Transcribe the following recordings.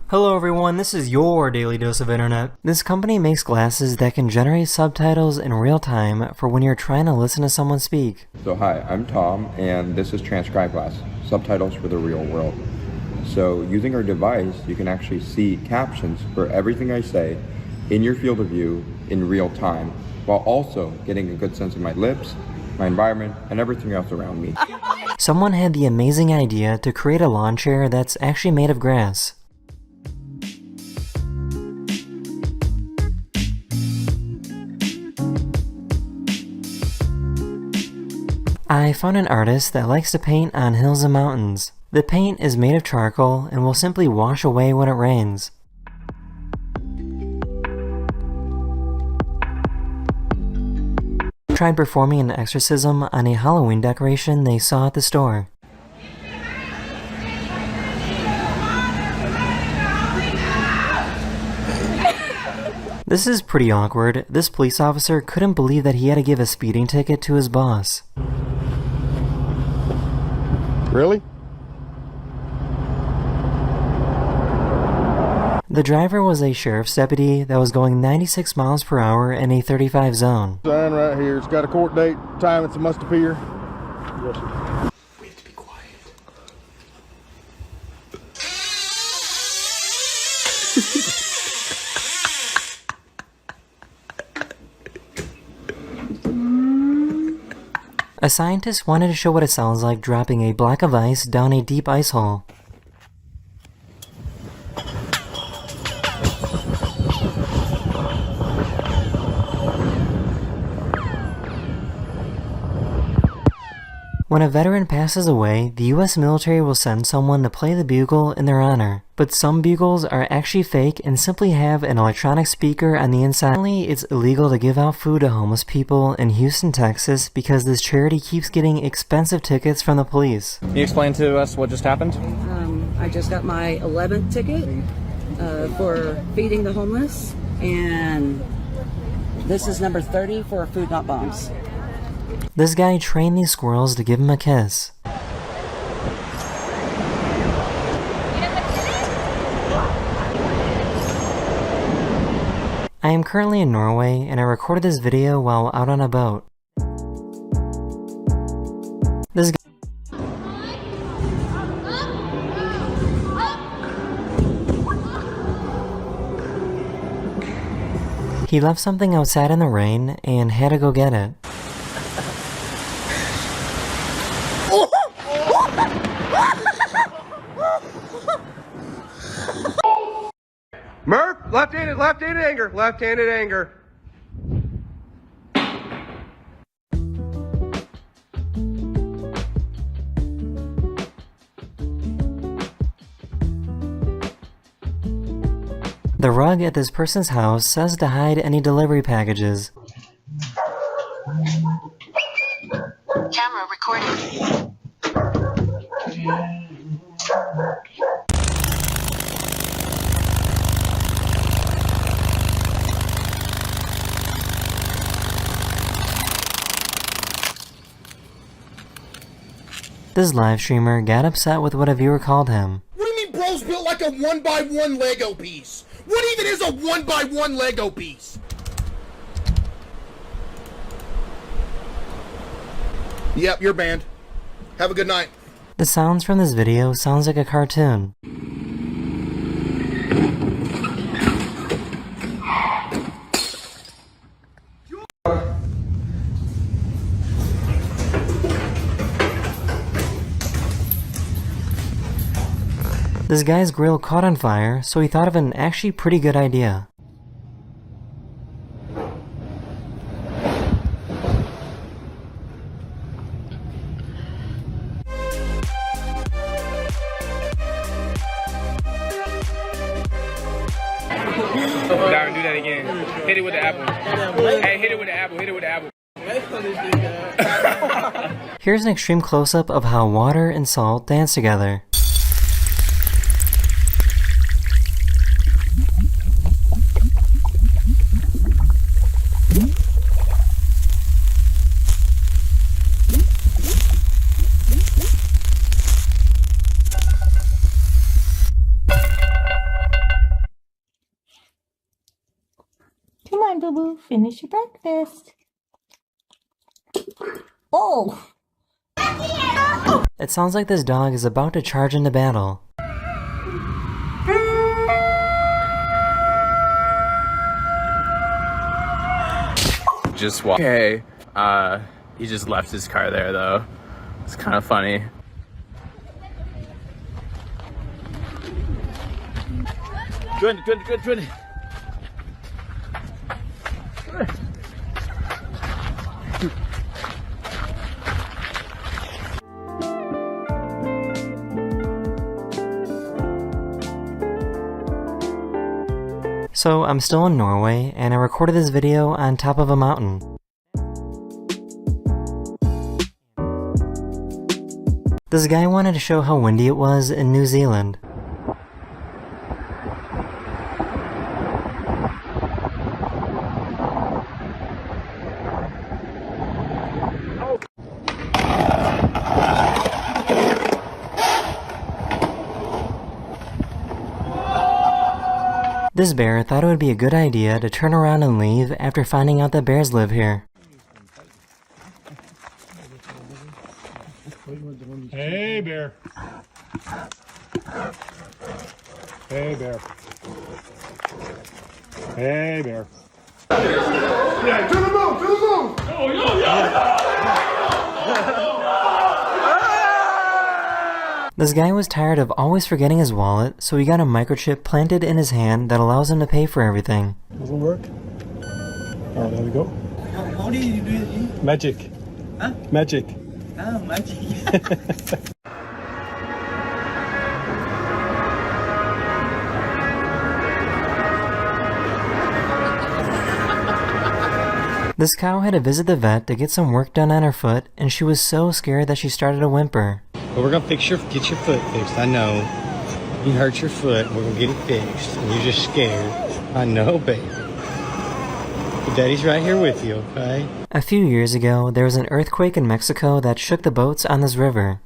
Hello everyone, this is your daily dose of internet. This company makes glasses that can generate subtitles in real time for when you're trying to listen to someone speak. So hi, I'm Tom, and this is Transcribe Glass, subtitles for the real world. So using our device, you can actually see captions for everything I say in your field of view in real time, while also getting a good sense of my lips, my environment, and everything else around me. Someone had the amazing idea to create a lawn chair that's actually made of grass. I found an artist that likes to paint on hills and mountains. The paint is made of charcoal and will simply wash away when it rains. Tried performing an exorcism on a Halloween decoration they saw at the store. This is pretty awkward. This police officer couldn't believe that he had to give a speeding ticket to his boss. Really? The driver was a sheriff's deputy that was going 96 miles per hour in a 35 zone. Sign right here. It's got a court date, time it must appear. Yes, sir. We have to be quiet. A scientist wanted to show what it sounds like dropping a block of ice down a deep ice hole. When a veteran passes away, the US military will send someone to play the bugle in their honor. But some bugles are actually fake and simply have an electronic speaker on the inside. Finally, it's illegal to give out food to homeless people in Houston, Texas because this charity keeps getting expensive tickets from the police. Can you explain to us what just happened? I just got my 11th ticket for feeding the homeless, and this is number 30 for Food Not Bombs. This guy trained these squirrels to give him a kiss. I am currently in Norway and I recorded this video while out on a boat. This guy he left something outside in the rain and had to go get it. Murph, left-handed anger, left-handed anger. The rug at this person's house says to hide any delivery packages. Camera recording. This live streamer got upset with what a viewer called him. What do you mean bro's built like a 1x1 Lego piece? What even is a 1x1 Lego piece? Yep, you're banned. Have a good night. The sounds from this video sounds like a cartoon. This guy's grill caught on fire, so he thought of an actually pretty good idea. Darren, do that again. Hit it with the apple. Hey, hit it with the apple. Hit it with the apple. Here's an extreme close-up of how water and salt dance together. boo-boo. Finish your breakfast. Oh! It sounds like this dog is about to charge into battle. Just walk. Okay. He just left his car there though. It's kind of funny. Twenty. So I'm still in Norway, and I recorded this video on top of a mountain. This guy wanted to show how windy it was in New Zealand. This bear thought it would be a good idea to turn around and leave after finding out that bears live here. Hey, bear. Hey, bear. Hey, bear. Yeah, to the moon, to the moon. Oh, yeah. This guy was tired of always forgetting his wallet, so he got a microchip planted in his hand that allows him to pay for everything. Doesn't work. Oh, there we go. How do you do it? Magic. Huh? Magic. Oh, magic. This cow had to visit the vet to get some work done on her foot, and she was so scared that she started to whimper. Well, we're gonna get your foot fixed. I know. You hurt your foot. We're gonna get it fixed. And you're just scared. I know, baby. But Daddy's right here with you, okay? A few years ago, there was an earthquake in Mexico that shook the boats on this river.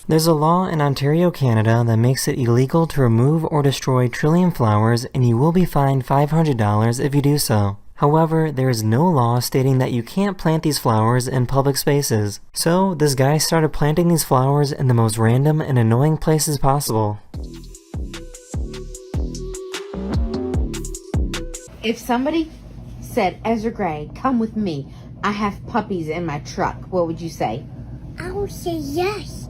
There's a law in Ontario, Canada that makes it illegal to remove or destroy trillium flowers, and you will be fined $500 if you do so. However, there is no law stating that you can't plant these flowers in public spaces. So, this guy started planting these flowers in the most random and annoying places possible. If somebody said, Ezra Gray, come with me, I have puppies in my truck, what would you say? I would say yes.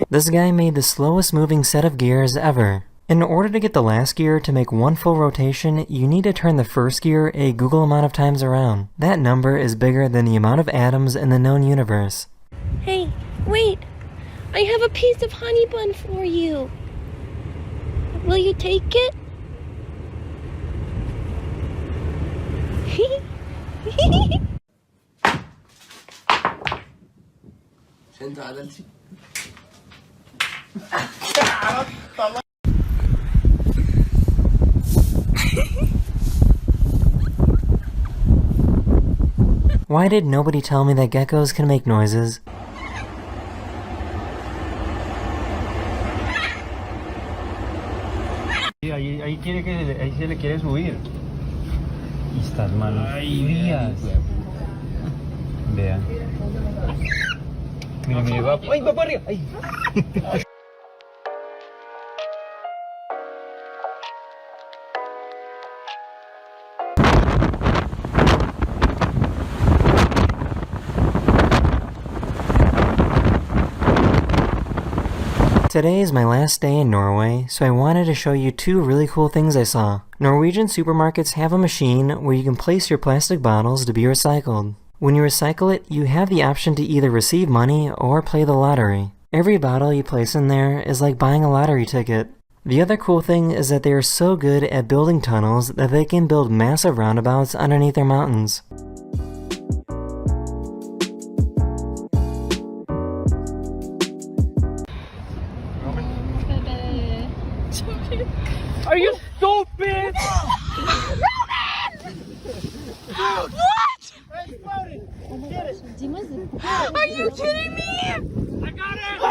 This guy made the slowest moving set of gears ever. In order to get the last gear to make one full rotation, you need to turn the first gear a Google amount of times around. That number is bigger than the amount of atoms in the known universe. Hey, wait. I have a piece of honey bun for you. Will you take it? Why did nobody tell me that geckos can make noises? Ahí se le quiere subir. Y estas manos frías. Vean. Mire, va. ¡Ay, va para arriba! ¡Ay! Today is my last day in Norway, so I wanted to show you two really cool things I saw. Norwegian supermarkets have a machine where you can place your plastic bottles to be recycled. When you recycle it, you have the option to either receive money or play the lottery. Every bottle you place in there is like buying a lottery ticket. The other cool thing is that they are so good at building tunnels that they can build massive roundabouts underneath their mountains. It's okay. Are you stupid? What? Are you kidding me? I got it!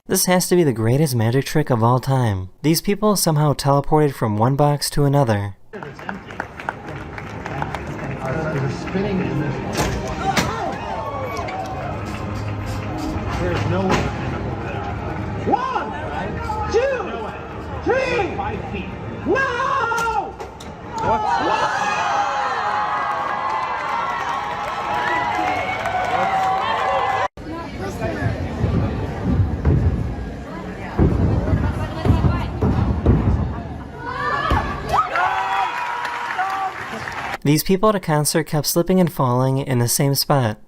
This has to be the greatest magic trick of all time. These people somehow teleported from one box to another. There's no way. 1, 2, 3. 5 feet. No! These people at a concert kept slipping and falling in the same spot.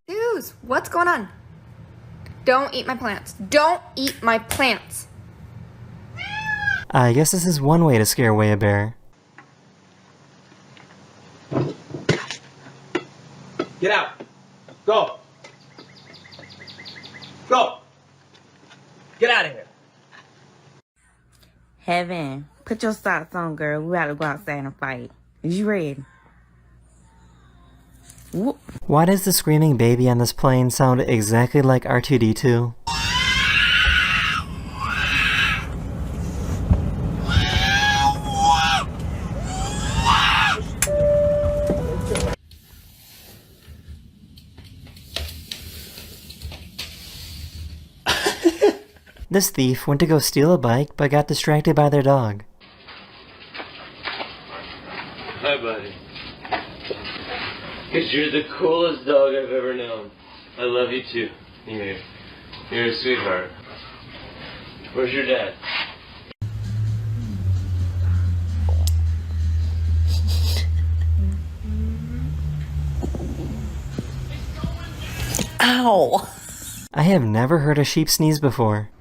Dudes, what's going on? Don't eat my plants. Don't eat my plants. I guess this is one way to scare away a bear. Get out. Go. Go. Get out of here. Heaven, put your socks on, girl. We gotta go outside and fight. Is you ready? Whoop. Why does the screaming baby on this plane sound exactly like R2-D2? This thief went to go steal a bike but got distracted by their dog. Hi, buddy. Because you're the coolest dog I've ever known. I love you too. You're a sweetheart. Where's your dad? Ow! I have never heard a sheep sneeze before.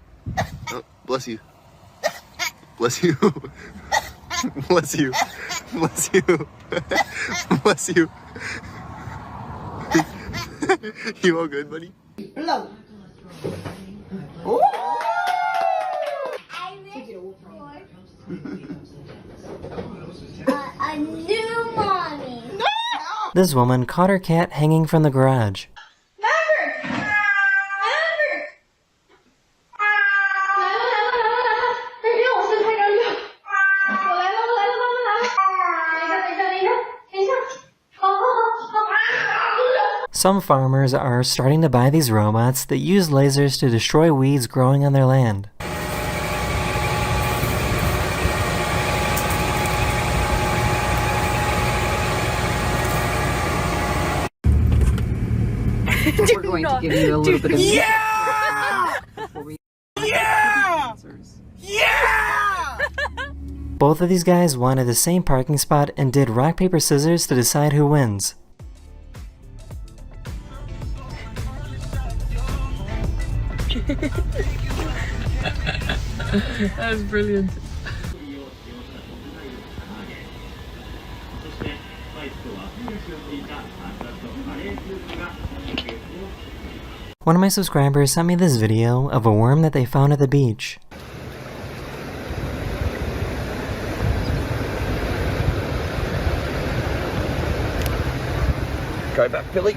Bless you. Bless you. Bless you. Bless you. Bless you. You all good, buddy? Blow. A new mommy. This woman caught her cat hanging from the garage. Some farmers are starting to buy these robots that use lasers to destroy weeds growing on their land. We're going to give you a little bit of Yeah! Yeah! Yeah! Both of these guys wanted the same parking spot and did rock, paper, scissors to decide who wins. That's brilliant. One of my subscribers sent me this video of a worm that they found at the beach. Try back, Billy.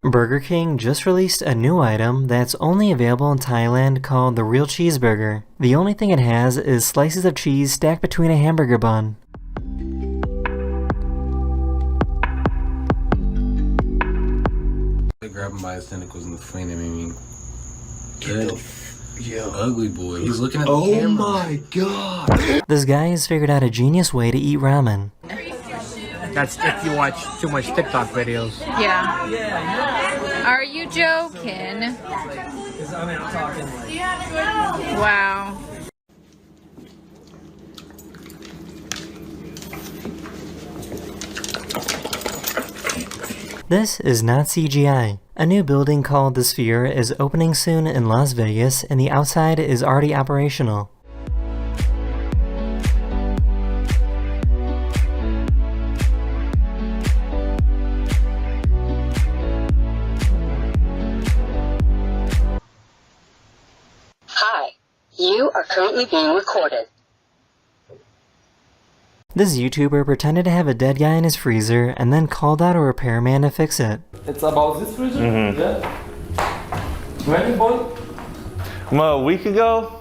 Burger King just released a new item that's only available in Thailand called the Real Cheeseburger. The only thing it has is slices of cheese stacked between a hamburger bun. They grab him by his tentacles and fling him. I mean, ugly boy. He's looking at the camera. Oh my god! This guy has figured out a genius way to eat ramen. That's if you watch too much TikTok videos. Yeah. Are you joking? Wow. This is not CGI. A new building called the Sphere is opening soon in Las Vegas, and the outside is already operational. Hi, you are currently being recorded. This YouTuber pretended to have a dead guy in his freezer and then called out a repairman to fix it. It's about this freezer? Mm-hmm. Yeah. When you bought? A week ago.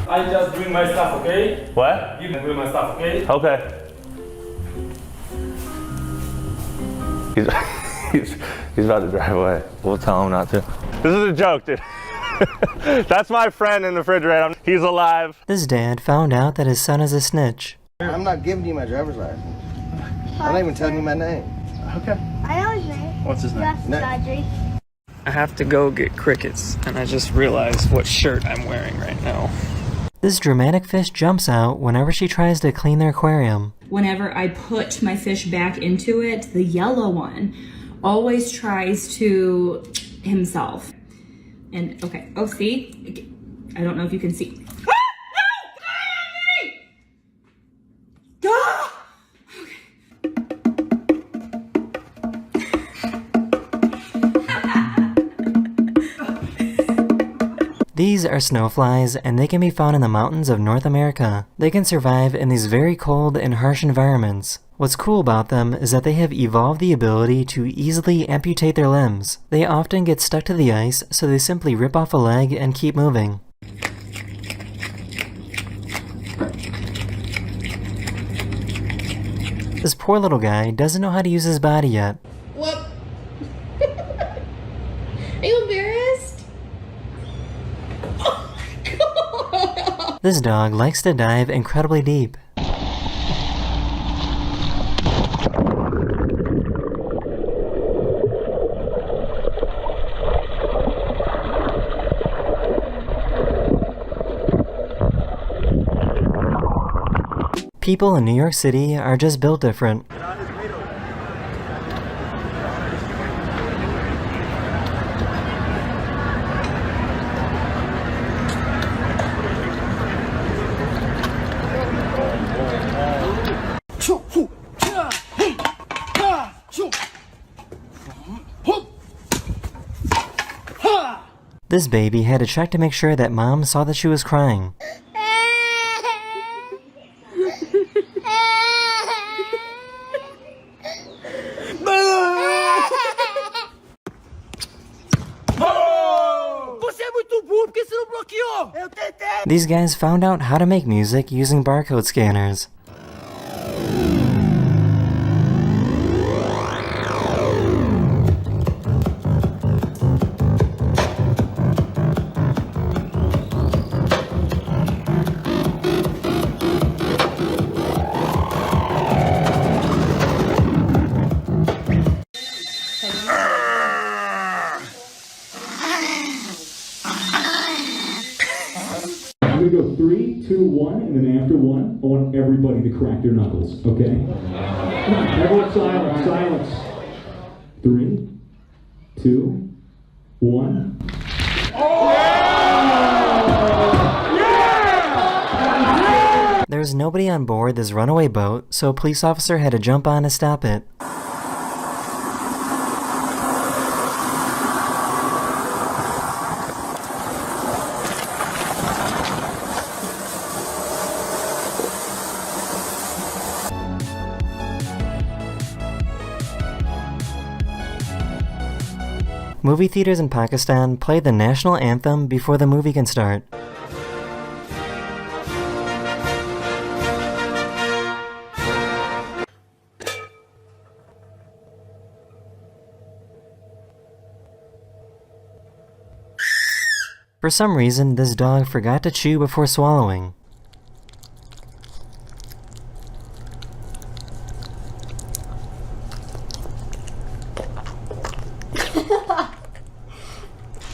I just bring my stuff, okay? What? You can bring my stuff, okay? Okay. He's about to drive away. We'll tell him not to. This is a joke, dude. That's my friend in the refrigerator. He's alive. This dad found out that his son is a snitch. I'm not giving you my driver's license. I'm not even telling you my name. Okay. I know his name. What's his name? Audrey. I have to go get crickets, and I just realized what shirt I'm wearing right now. This dramatic fish jumps out whenever she tries to clean their aquarium. Whenever I put my fish back into it, the yellow one always tries to himself. And okay, oh see? I don't know if you can see. Ah! No! Ah! These are snowflies, and they can be found in the mountains of North America. They can survive in these very cold and harsh environments. What's cool about them is that they have evolved the ability to easily amputate their limbs. They often get stuck to the ice, so they simply rip off a leg and keep moving. This poor little guy doesn't know how to use his body yet. What? Are you embarrassed? Oh my god! This dog likes to dive incredibly deep. People in New York City are just built different. This baby had to check to make sure that mom saw that she was crying. These guys found out how to make music using barcode scanners. I'm gonna go 3, 2, 1, and then after 1, I want everybody to crack their knuckles, okay? Come on, everyone silence, silence. 3, 2, 1. There was nobody on board this runaway boat, so a police officer had to jump on to stop it. Movie theaters in Pakistan play the national anthem before the movie can start. For some reason, this dog forgot to chew before swallowing.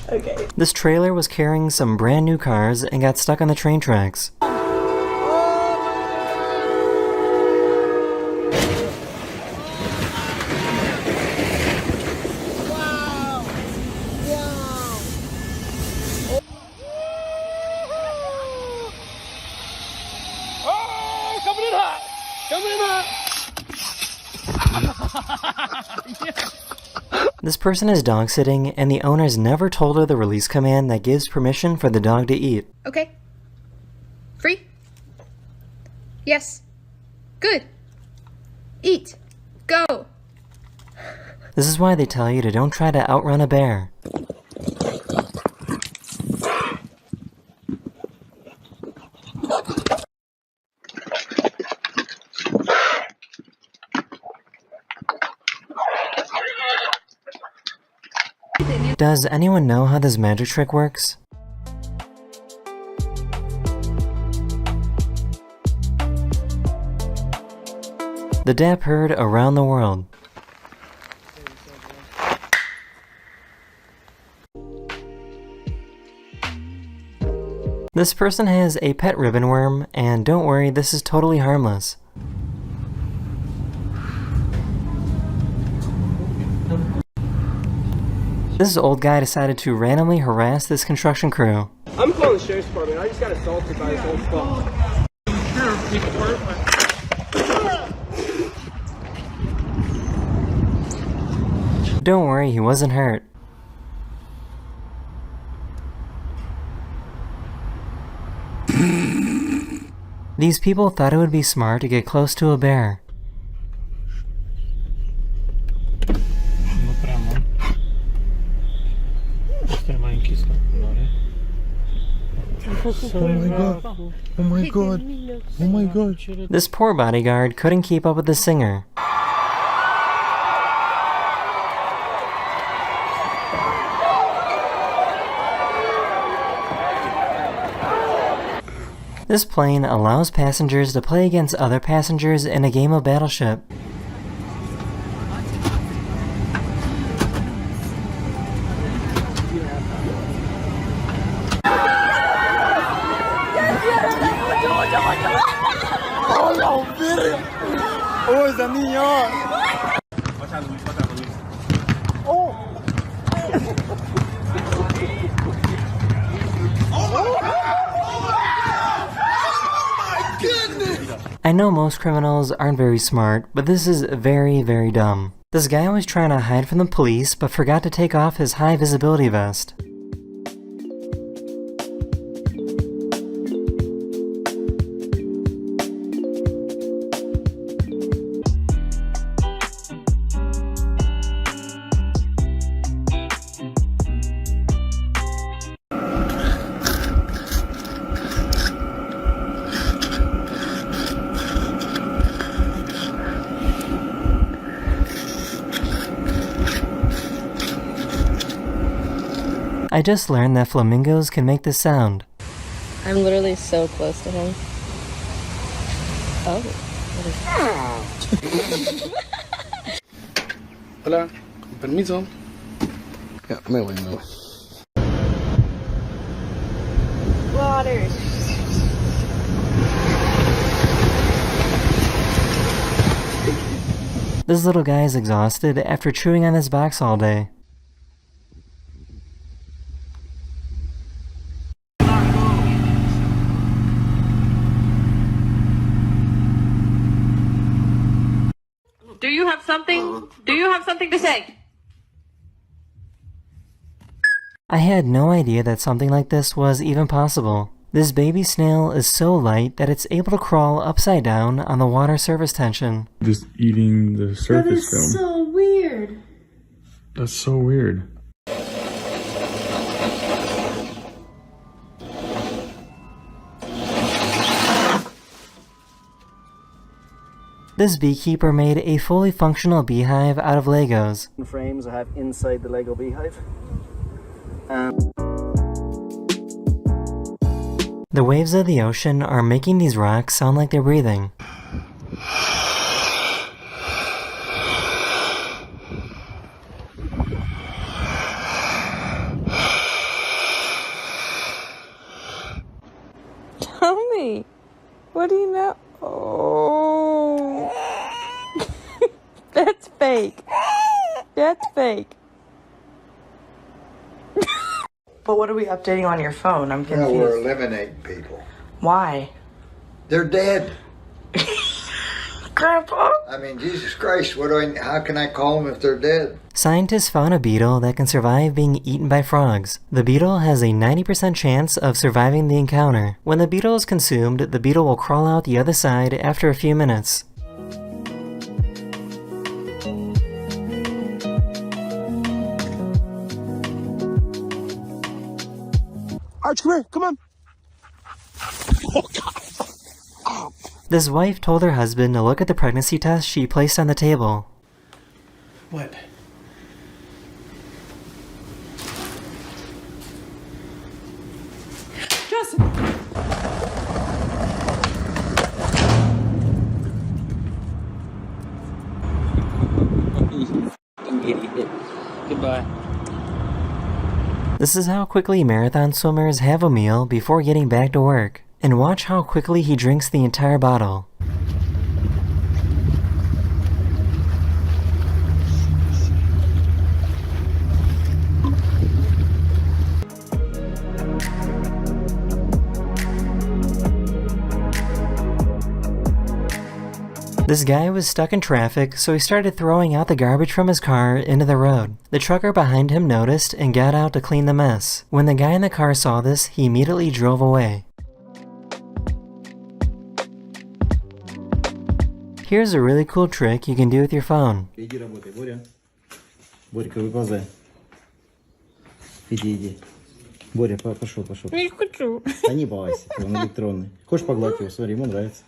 Okay. This trailer was carrying some brand new cars and got stuck on the train tracks. Oh, coming in hot! Coming in hot! This person is dog sitting, and the owners never told her the release command that gives permission for the dog to eat. Okay. Free? Yes. Good. Eat. Go. This is why they tell you to don't try to outrun a bear. Does anyone know how this magic trick works? The dap heard around the world. This person has a pet ribbon worm, and don't worry, this is totally harmless. This old guy decided to randomly harass this construction crew. I'm calling the sheriff's department. I just got assaulted by this old fuck. Don't worry, he wasn't hurt. These people thought it would be smart to get close to a bear. Oh my god. Oh my god. Oh my god. This poor bodyguard couldn't keep up with the singer. This plane allows passengers to play against other passengers in a game of Battleship. Oh, es la niña. I know most criminals aren't very smart, but this is very, very dumb. This guy was trying to hide from the police, but forgot to take off his high visibility vest. I just learned that flamingos can make this sound. I'm literally so close to him. Oh. Hola, con permiso. Ya, me voy, me voy. Water. This little guy is exhausted after chewing on his box all day. Do you have something? Do you have something to say? I had no idea that something like this was even possible. This baby snail is so light that it's able to crawl upside down on the water surface tension. Just eating the surface film. so weird. That's so weird. This beekeeper made a fully functional beehive out of Legos. Frames I have inside the Lego beehive. The waves of the ocean are making these rocks sound like they're breathing. What do you know? Oh. That's fake. That's fake. But what are we updating on your phone? I'm confused. Well, we're eliminating people. Why? They're dead. Grandpa? I mean, Jesus Christ, how can I call them if they're dead? Scientists found a beetle that can survive being eaten by frogs. The beetle has a 90% chance of surviving the encounter. When the beetle is consumed, the beetle will crawl out the other side after a few minutes. Arch, come here, come on. This wife told her husband to look at the pregnancy test she placed on the table. What? Justin! Idiot. Goodbye. This is how quickly marathon swimmers have a meal before getting back to work. And watch how quickly he drinks the entire bottle. This guy was stuck in traffic, so he started throwing out the garbage from his car into the road. The trucker behind him noticed and got out to clean the mess. When the guy in the car saw this, he immediately drove away. Here's a really cool trick you can do with your phone. Иди работай, Боря. Борька, выползай. Иди. Боря, пошел. Я не хочу. Да не бойся, он электронный. Хочешь погладь его? Смотри, ему нравится.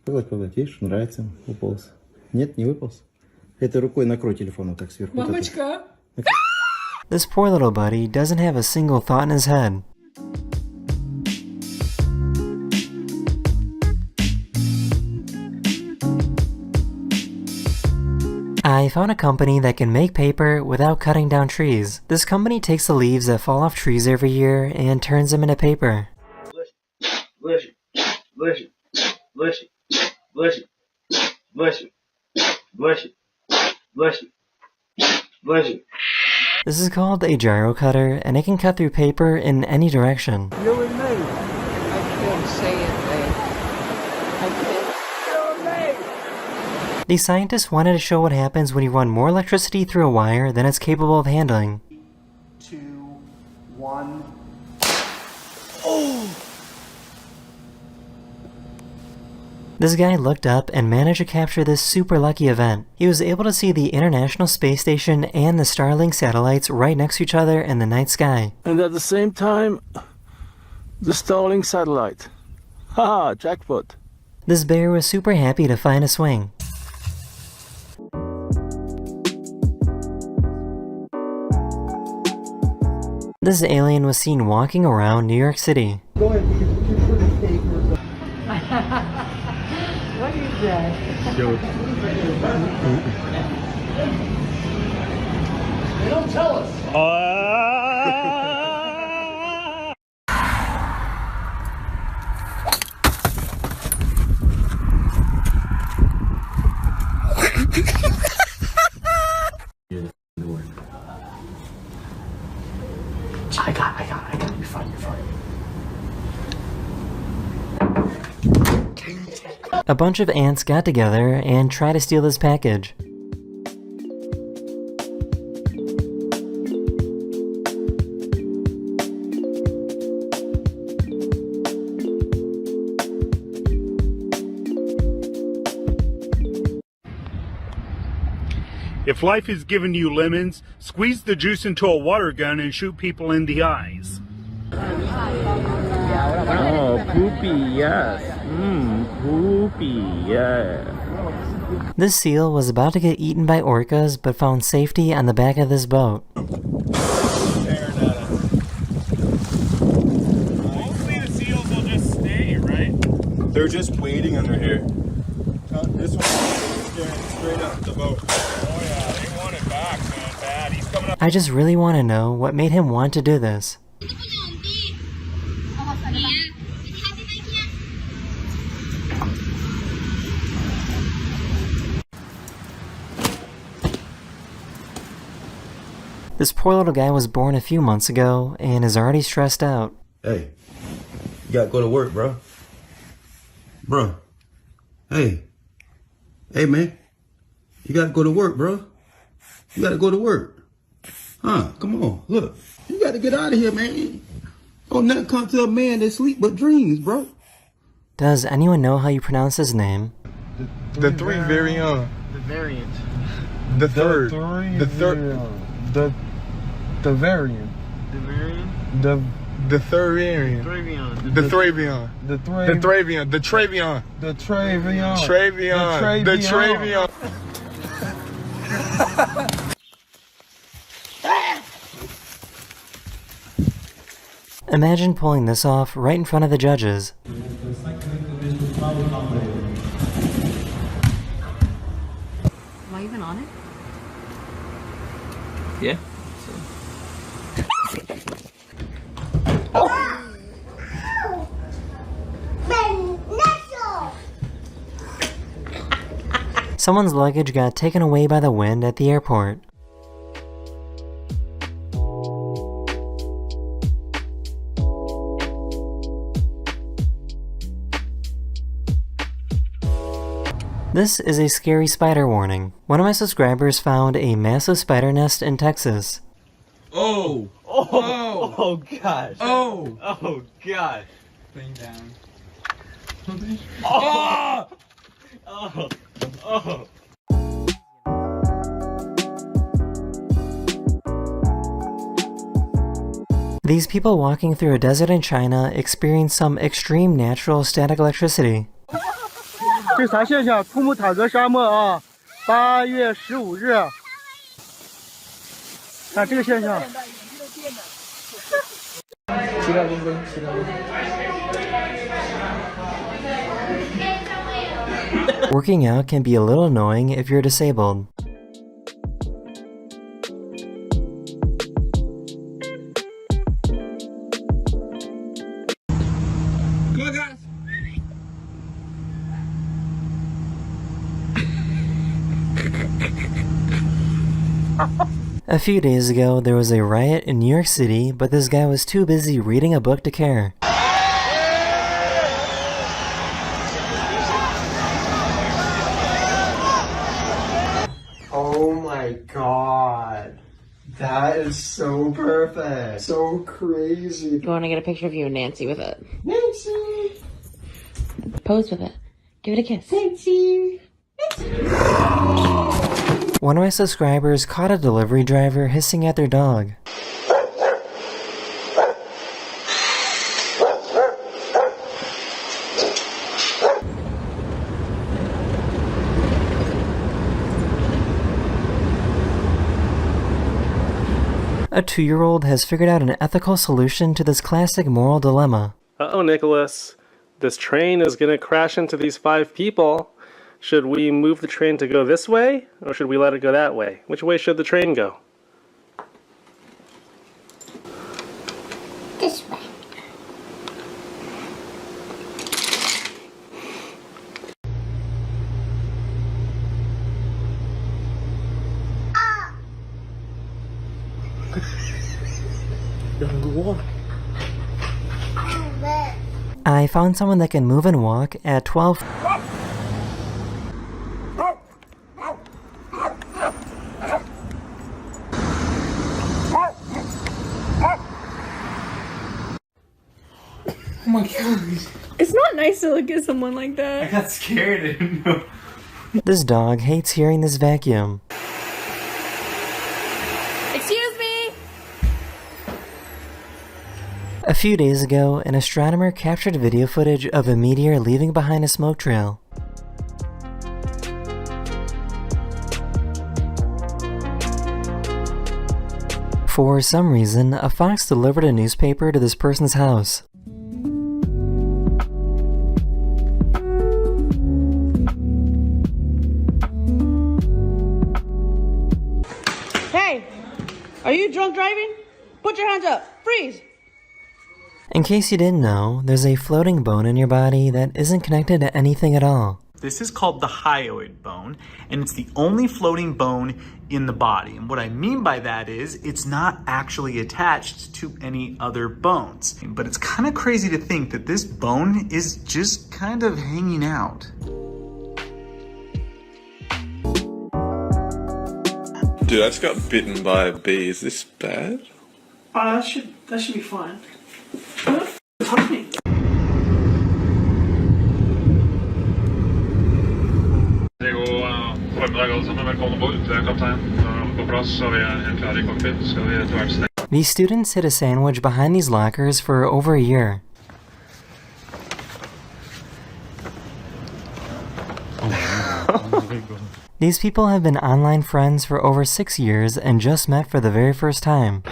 Погладь, видишь, нравится ему, уполз. Нет, не выполз. Этой рукой накрой телефон вот так сверху. Мамочка. This poor little buddy doesn't have a single thought in his head. I found a company that can make paper without cutting down trees. This company takes the leaves that fall off trees every year and turns them into paper. This is called a gyro cutter, and it can cut through paper in any direction. You're with me. I can't say it, babe. I can't. You're with me. These scientists wanted to show what happens when you run more electricity through a wire than it's capable of handling. 2, 1. Oh! This guy looked up and managed to capture this super lucky event. He was able to see the International Space Station and the Starlink satellites right next to each other in the night sky. And at the same time, the Starlink satellite. Haha, jackpot. This bear was super happy to find a swing. This alien was seen walking around New York City. Go ahead, you can put the papers. What is that? They don't tell us. I got. You're fine. A bunch of ants got together and tried to steal this package. If life has given you lemons, squeeze the juice into a water gun and shoot people in the eyes. Oh, poopy, yes. Poopy, yeah. This seal was about to get eaten by orcas, but found safety on the back of this boat. Hopefully the seals will just stay, right? They're just waiting under here. This one's staring straight up the boat. Oh yeah, they want it back, man, bad. He's coming up. I just really want to know what made him want to do this. This poor little guy was born a few months ago and is already stressed out. Hey, you gotta go to work, bro. Bro. Hey. Hey, man. You gotta go to work, bro. You gotta go to work. Huh? Come on. Look. You gotta get out of here, man. Don't nothing come to a man that sleep but dreams, bro. Does anyone know how you pronounce his name? The three variant. The variant. The third. The third. The variant. The variant? The third variant. Travion. The Travion. The Travion. The Travion. The Travion. Travion. The Travion. Imagine pulling this off right in front of the judges. Am I even on it? Yeah. Someone's luggage got taken away by the wind at the airport. This is a scary spider warning. One of my subscribers found a massive spider nest in Texas. Oh! Oh! Oh gosh! Oh! Oh gosh! Bring down. Oh! Oh! Oh! These people walking through a desert in China experience some extreme natural static electricity. 这啥现象？库木塔格沙漠啊，8月15日。看这个现象。Working out can be a little annoying if you're disabled. A few days ago, there was a riot in New York City, but this guy was too busy reading a book to care. Oh my god. That is so perfect. So crazy. You want to get a picture of you and Nancy with it? Nancy! Pose with it. Give it a kiss. Nancy! One of my subscribers caught a delivery driver hissing at their dog. A 2-year-old has figured out an ethical solution to this classic moral dilemma. Uh-oh, Nicholas. This train is gonna crash into these 5 people. Should we move the train to go this way, or should we let it go that way? Which way should the train go? This way. I found someone that can move and walk at 12. Oh my god. It's not nice to look at someone like that. I got scared. I didn't know. This dog hates hearing this vacuum. Excuse me! A few days ago, an astronomer captured video footage of a meteor leaving behind a smoke trail. For some reason, a fox delivered a newspaper to this person's house. Hey, are you drunk driving? Put your hands up. Freeze. In case you didn't know, there's a floating bone in your body that isn't connected to anything at all. This is called the hyoid bone, and it's the only floating bone in the body. And what I mean by that is it's not actually attached to any other bones. But it's kind of crazy to think that this bone is just kind of hanging out. Dude, I just got bitten by a bee. Is this bad? That should be fine. Touch me. These students hid a sandwich behind these lockers for over a year. These people have been online friends for over 6 years and just met for the very first time.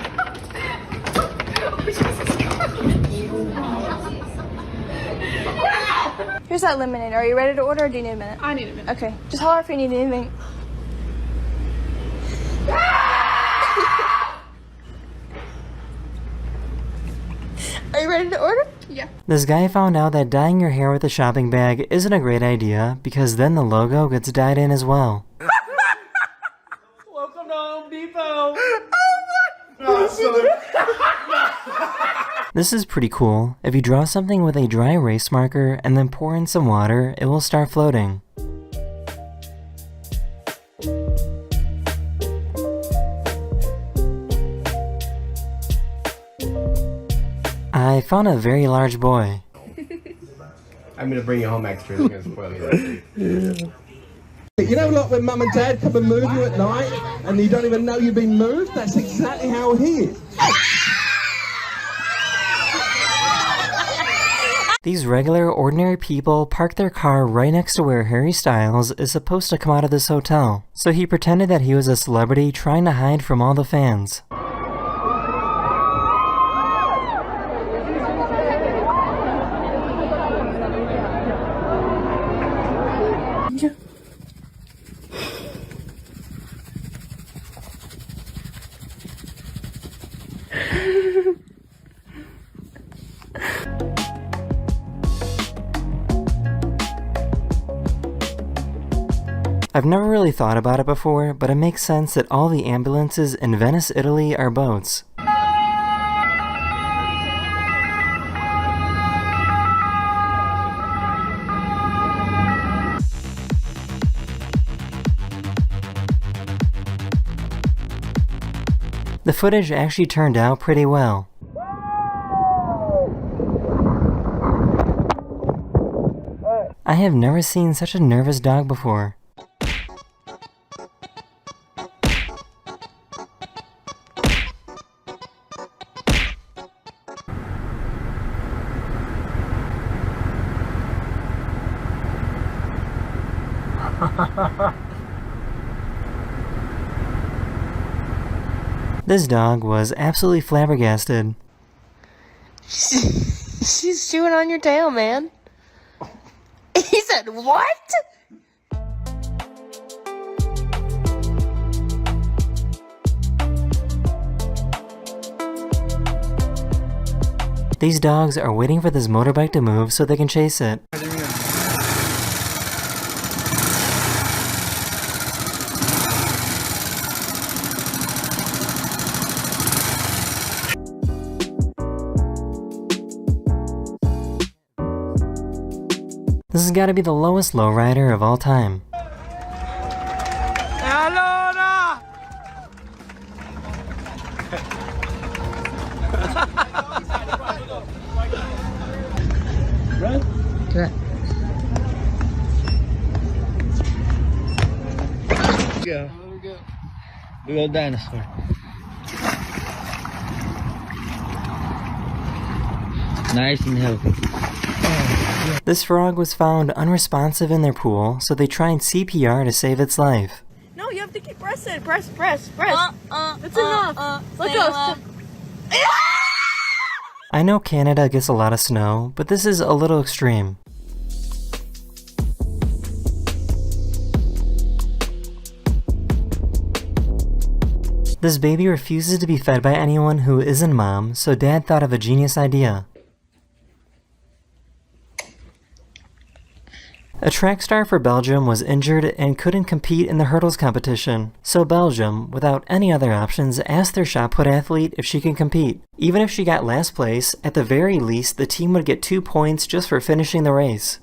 Here's that lemonade. Are you ready to order or do you need a minute? I need a minute. Okay. Just holler if you need anything. Are you ready to order? Yeah. This guy found out that dyeing your hair with a shopping bag isn't a great idea because then the logo gets dyed in as well. Welcome to Home Depot. This is pretty cool. If you draw something with a dry erase marker and then pour in some water, it will start floating. I found a very large boy. I'm gonna bring you home extra. It's gonna spoil you. You know, like when mum and dad come and move you at night and you don't even know you've been moved? That's exactly how he is. These regular, ordinary people parked their car right next to where Harry Styles is supposed to come out of this hotel. So he pretended that he was a celebrity trying to hide from all the fans. I've never really thought about it before, but it makes sense that all the ambulances in Venice, Italy are boats. The footage actually turned out pretty well. I have never seen such a nervous dog before. This dog was absolutely flabbergasted. She's chewing on your tail, man. He said, what? These dogs are waiting for this motorbike to move so they can chase it. This has got to be the lowest lowrider of all time. Okay. Go. Big old dinosaur. Nice and healthy. This frog was found unresponsive in their pool, so they tried CPR to save its life. No, you have to keep pressing. Press. That's enough. Let go. I know Canada gets a lot of snow, but this is a little extreme. This baby refuses to be fed by anyone who isn't mom, so dad thought of a genius idea. A track star for Belgium was injured and couldn't compete in the hurdles competition, so Belgium, without any other options, asked their shot put athlete if she can compete. Even if she got last place, at the very least the team would get 2 points just for finishing the race.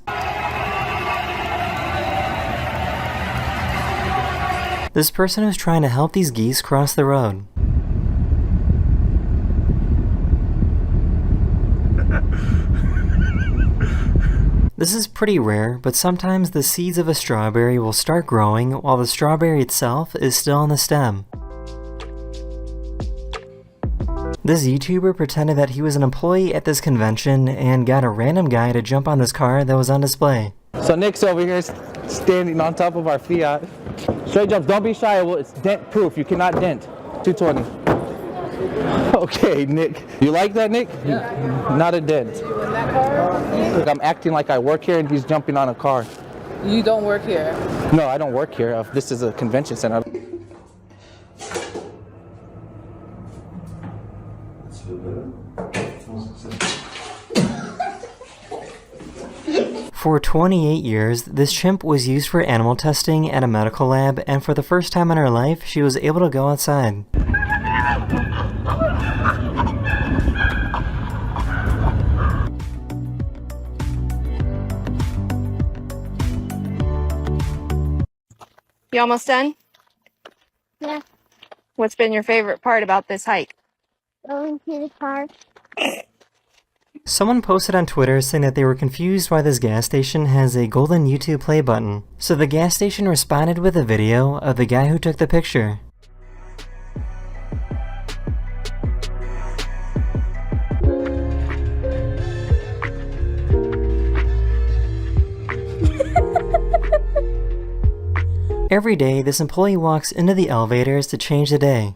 This person was trying to help these geese cross the road. This is pretty rare, but sometimes the seeds of a strawberry will start growing while the strawberry itself is still on the stem. This YouTuber pretended that he was an employee at this convention and got a random guy to jump on this car that was on display. So Nick's over here standing on top of our Fiat. Straight jumps, don't be shy, it's dent proof, you cannot dent. 220. Okay, Nick. You like that, Nick? Yeah. Not a dent. Look, I'm acting like I work here and he's jumping on a car. You don't work here. No, I don't work here. This is a convention center. For 28 years, this chimp was used for animal testing at a medical lab, and for the first time in her life, she was able to go outside. You almost done? Yeah. What's been your favorite part about this hike? Going to the park. Someone posted on Twitter saying that they were confused why this gas station has a golden YouTube play button. So the gas station responded with a video of the guy who took the picture. Every day, this employee walks into the elevators to change the day.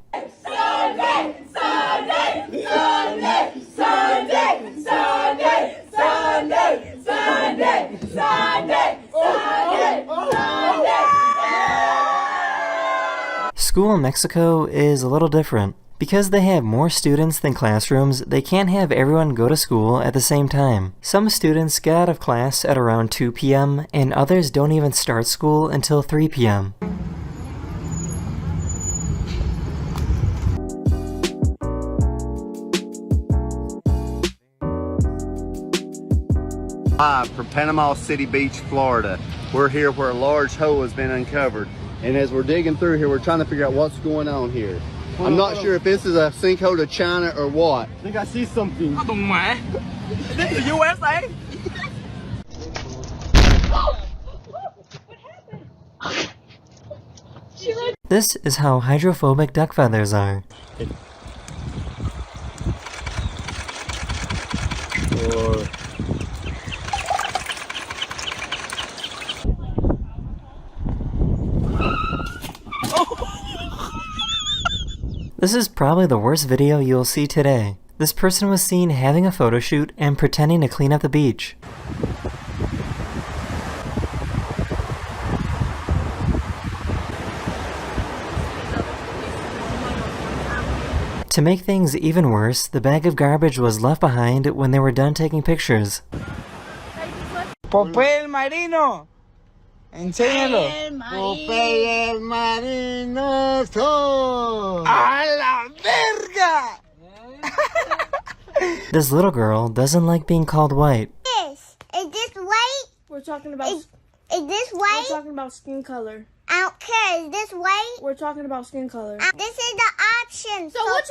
School in Mexico is a little different. Because they have more students than classrooms, they can't have everyone go to school at the same time. Some students get out of class at around 2 p.m. and others don't even start school until 3 p.m. Live from Panama City Beach, Florida. We're here where a large hole has been uncovered. And as we're digging through here, we're trying to figure out what's going on here. I'm not sure if this is a sinkhole to China or what. I think I see something. This is USA? This is how hydrophobic duck feathers are. This is probably the worst video you'll see today. This person was seen having a photo shoot and pretending to clean up the beach. To make things even worse, the bag of garbage was left behind when they were done taking pictures. Papel marino. Enséñalo. Papel marino. ¡A la verga! This little girl doesn't like being called white. Is this white? We're talking about. Is this white? We're talking about skin color. I don't care. Is this white? We're talking about skin color. This is the option. So what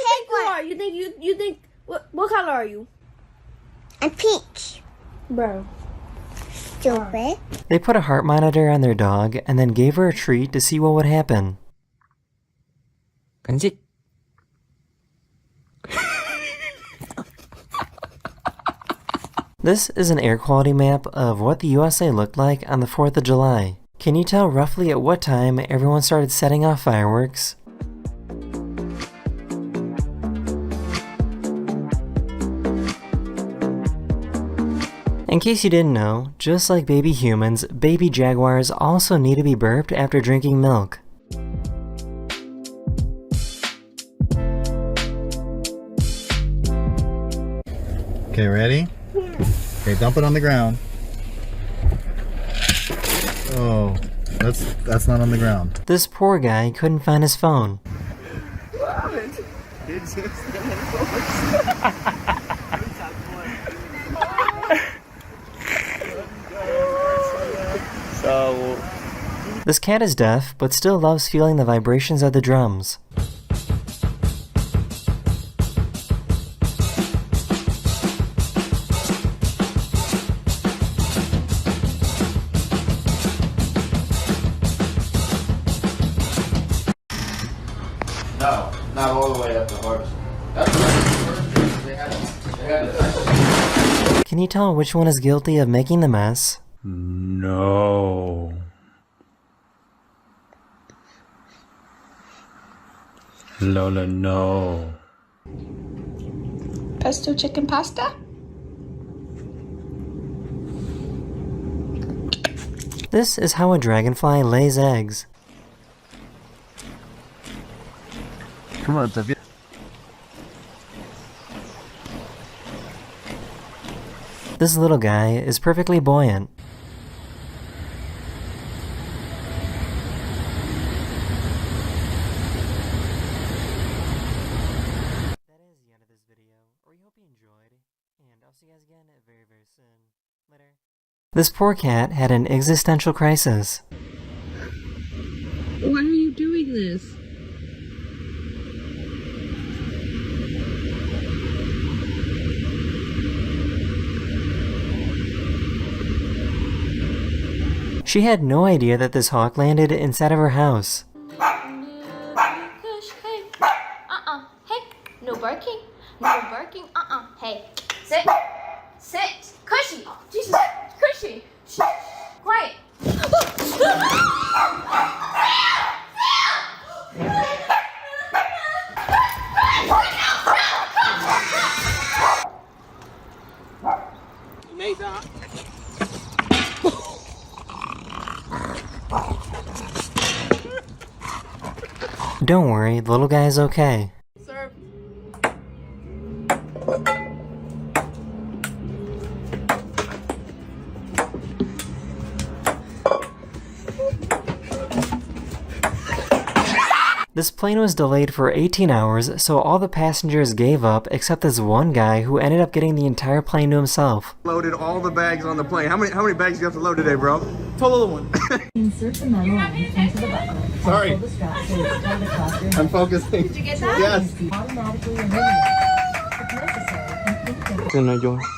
you think you are? You think what color are you? I'm peach. Bro. Stupid. They put a heart monitor on their dog and then gave her a treat to see what would happen. 간식. This is an air quality map of what the USA looked like on the 4th of July. Can you tell roughly at what time everyone started setting off fireworks? In case you didn't know, just like baby humans, baby jaguars also need to be burped after drinking milk. Okay, ready? Okay, dump it on the ground. Oh, that's not on the ground. This poor guy couldn't find his phone. So This cat is deaf, but still loves feeling the vibrations of the drums. No, not all the way up to Hardison. That's what they had. Can you tell which one is guilty of making the mess? No. Lola, no. Pesto chicken pasta? This is how a dragonfly lays eggs. Come on, Taffy. This little guy is perfectly buoyant. That is the end of this video. We hope you enjoyed, and I'll see you guys again very, very soon. Later. This poor cat had an existential crisis. Why are you doing this? She had no idea that this hawk landed inside of her house. Hey, no barking. No barking. Hey, sit. Sit. Cushy. Jesus. Cushy. Shh. Quiet. You made that. Don't worry, the little guy is okay. Sir. This plane was delayed for 18 hours, so all the passengers gave up except this one guy who ended up getting the entire plane to himself. Loaded all the bags on the plane. How many bags do you have to load today, bro? Total of one. Insert the metal into the buckle. Sorry. Pull the strap so it's tied across your I'm focusing. Did you get that? Yes. Automatically eliminate. If necessary, complete the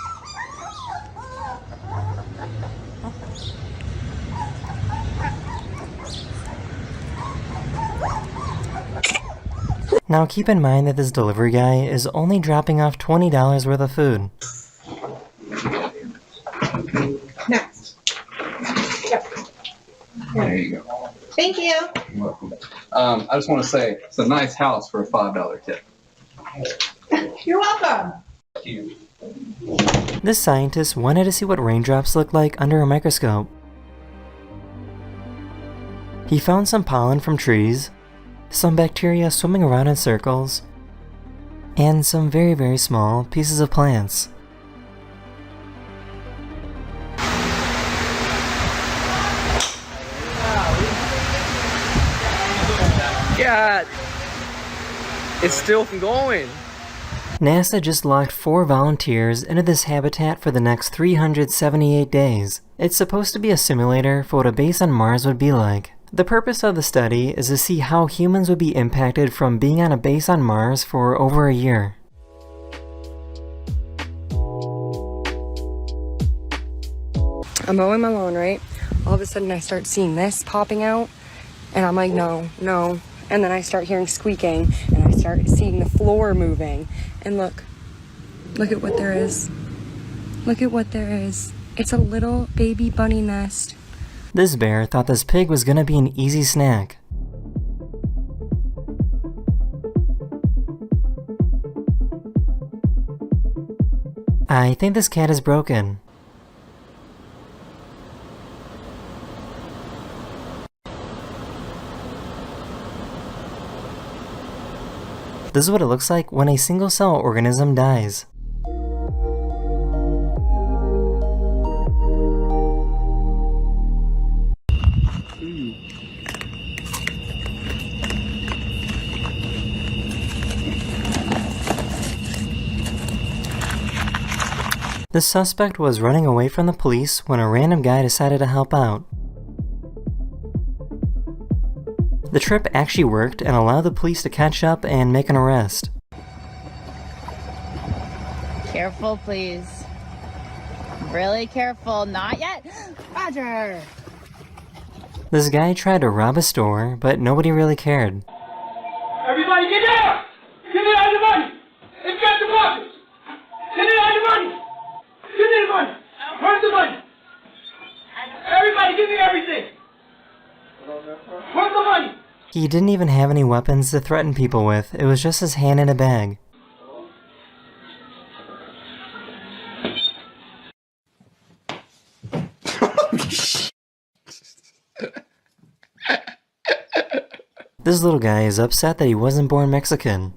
Now keep in mind that this delivery guy is only dropping off $20 worth of food. Next. Yep. There you go. Thank you. You're welcome. I just want to say it's a nice house for a $5 tip. You're welcome. Thank you. This scientist wanted to see what raindrops look like under a microscope. He found some pollen from trees, some bacteria swimming around in circles, and some very, very small pieces of plants. God, it's still going. NASA just locked 4 volunteers into this habitat for the next 378 days. It's supposed to be a simulator for what a base on Mars would be like. The purpose of the study is to see how humans would be impacted from being on a base on Mars for over a year. I'm mowing my lawn, right? All of a sudden I start seeing this popping out, and I'm like, no, no. And then I start hearing squeaking, and I start seeing the floor moving. And look at what there is. Look at what there is. It's a little baby bunny nest. This bear thought this pig was gonna be an easy snack. I think this cat is broken. This is what it looks like when a single-cell organism dies. The suspect was running away from the police when a random guy decided to help out. The trip actually worked and allowed the police to catch up and make an arrest. Careful, please. Really careful. Not yet. Roger. This guy tried to rob a store, but nobody really cared. Everybody get down! Give me all the money! It's got the boxes! Give me all the money! Give me the money! Where's the money? Everybody give me everything! Where's the money? He didn't even have any weapons to threaten people with, it was just his hand in a bag. This little guy is upset that he wasn't born Mexican.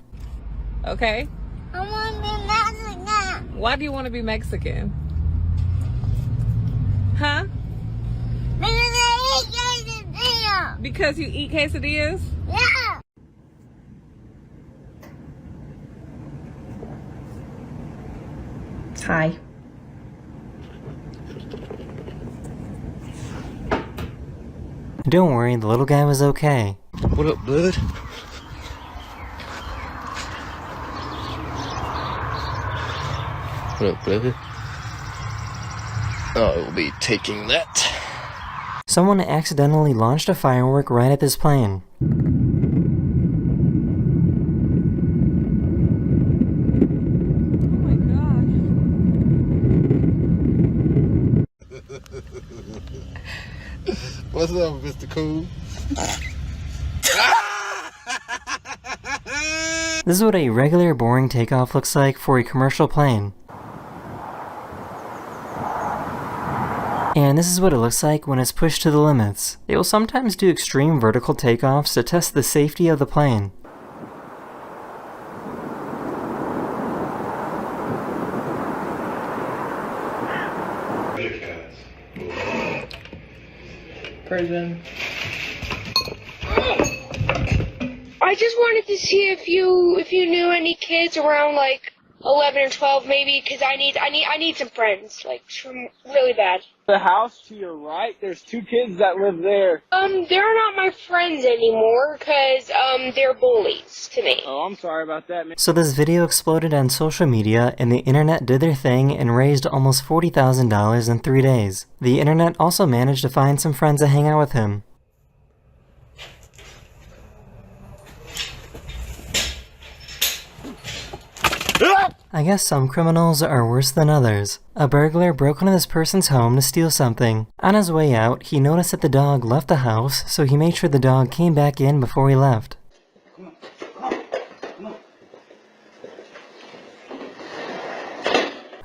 Okay. I want to be Mexican. Why do you want to be Mexican? Huh? Because I eat quesadilla. Because you eat quesadillas? Yeah. Hi. Don't worry, the little guy was okay. What up, bud? What up, brother? I will be taking that. Someone accidentally launched a firework right at this plane. What's up, Mr. Cool? This is what a regular boring takeoff looks like for a commercial plane. And this is what it looks like when it's pushed to the limits. They will sometimes do extreme vertical takeoffs to test the safety of the plane. Prison. I just wanted to see if you knew any kids around like 11 or 12 maybe, because I need some friends, like really bad. The house to your right, there's 2 kids that live there. They're not my friends anymore, because they're bullies to me. Oh, I'm sorry about that, man. So this video exploded on social media and the internet did their thing and raised almost $40,000 in 3 days. The internet also managed to find some friends to hang out with him. I guess some criminals are worse than others. A burglar broke into this person's home to steal something. On his way out, he noticed that the dog left the house, so he made sure the dog came back in before he left.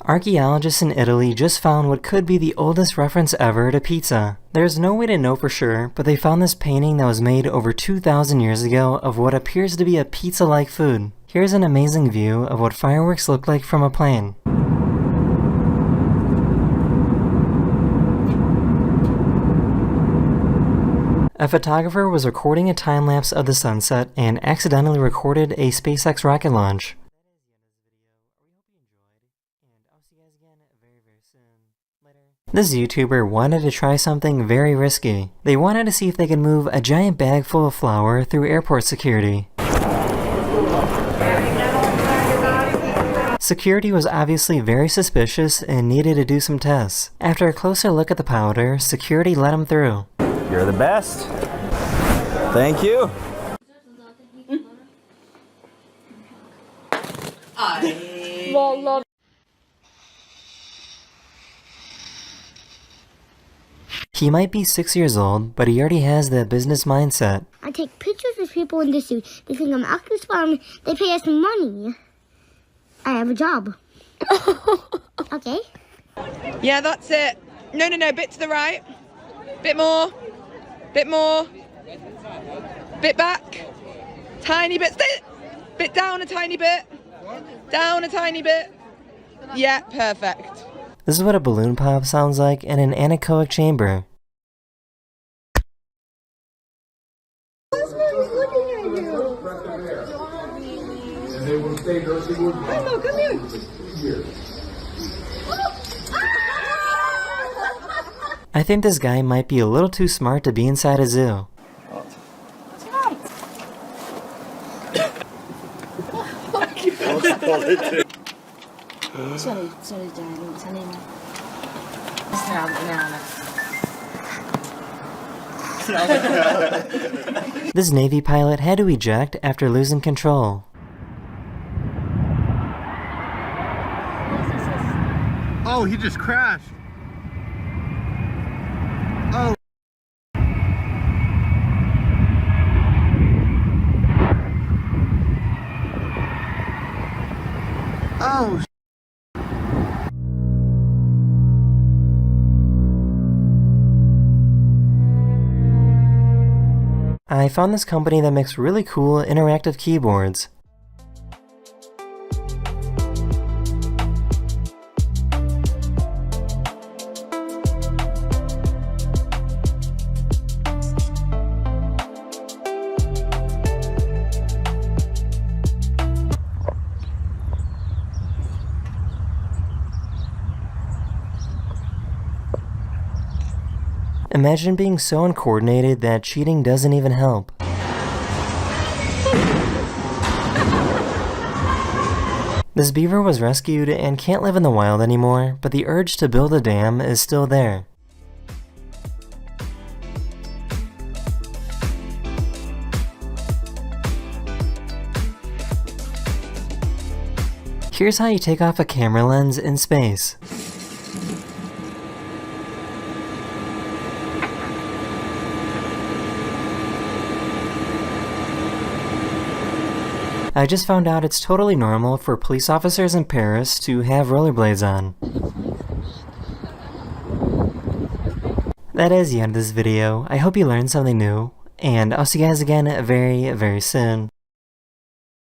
Archaeologists in Italy just found what could be the oldest reference ever to pizza. There's no way to know for sure, but they found this painting that was made over 2,000 years ago of what appears to be a pizza-like food. Here's an amazing view of what fireworks look like from a plane. A photographer was recording a time-lapse of the sunset and accidentally recorded a SpaceX rocket launch. This YouTuber wanted to try something very risky. They wanted to see if they could move a giant bag full of flour through airport security. Security was obviously very suspicious and needed to do some tests. After a closer look at the powder, security let him through. You're the best. Thank you. He might be 6 years old, but he already has the business mindset. I take pictures with people in this suit. They think I'm acting smart. They pay us money. I have a job. Okay. Yeah, that's it. No, bit to the right. Bit more. Bit more. Bit back. Tiny bit. Bit down a tiny bit. Down a tiny bit. Yeah, perfect. This is what a balloon pop sounds like in an anechoic chamber. He's looking at you. And they will stay there. Hello, come here. I think this guy might be a little too smart to be inside a zoo. This Navy pilot had to eject after losing control. Oh, he just crashed. Oh. Oh. I found this company that makes really cool interactive keyboards. Imagine being so uncoordinated that cheating doesn't even help. This beaver was rescued and can't live in the wild anymore, but the urge to build a dam is still there. Here's how you take off a camera lens in space. I just found out it's totally normal for police officers in Paris to have rollerblades on. That is the end of this video. I hope you learned something new, and I'll see you guys again very, very soon.